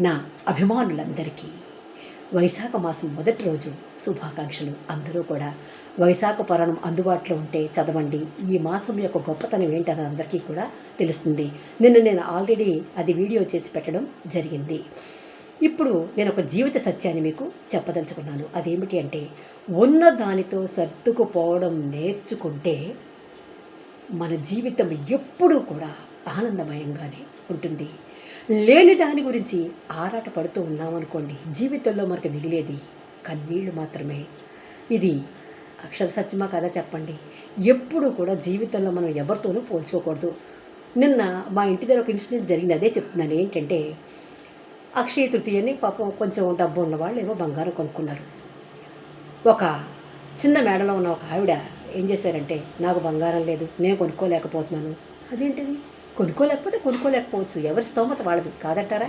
నా అభిమానులందరికీ వైశాఖ మాసం మొదటి రోజు శుభాకాంక్షలు. అందరూ కూడా వైశాఖ పురాణం అందుబాటులో ఉంటే చదవండి. ఈ మాసం యొక్క గొప్పతనం ఏంటని అందరికీ కూడా తెలుస్తుంది. నేను ఆల్రెడీ అది వీడియో చేసి పెట్టడం జరిగింది. ఇప్పుడు నేను ఒక జీవిత సత్యాన్ని మీకు చెప్పదలుచుకున్నాను. అదేమిటి అంటే, ఉన్న దానితో సర్దుకుపోవడం నేర్చుకుంటే మన జీవితం ఎప్పుడూ కూడా ఆనందమయంగానే ఉంటుంది. లేని దాని గురించి ఆరాట పడుతూ ఉన్నామనుకోండి, జీవితంలో మనకు మిగిలేది కన్నీళ్లు మాత్రమే. ఇది అక్షర సత్యమా కదా చెప్పండి. ఎప్పుడూ కూడా జీవితంలో మనం ఎవరితోనూ పోల్చుకోకూడదు. నిన్న మా ఇంటి దగ్గర ఒక ఇన్సిడెంట్ జరిగింది, అదే చెప్తున్నాను. ఏంటంటే, అక్షయ తృతీయని పాపం కొంచెం డబ్బు ఉన్న వాళ్ళు ఏమో బంగారం కొనుక్కున్నారు. ఒక చిన్న మేడలో ఉన్న ఒక ఆవిడ ఏం చేశారంటే, నాకు బంగారం లేదు, నేను కొనుక్కోలేకపోతున్నాను. అదేంటిది? కొనుక్కోలేకపోతే కొనుక్కోలేకపోవచ్చు, ఎవరి స్తోమత వాళ్ళది కాదంటారా?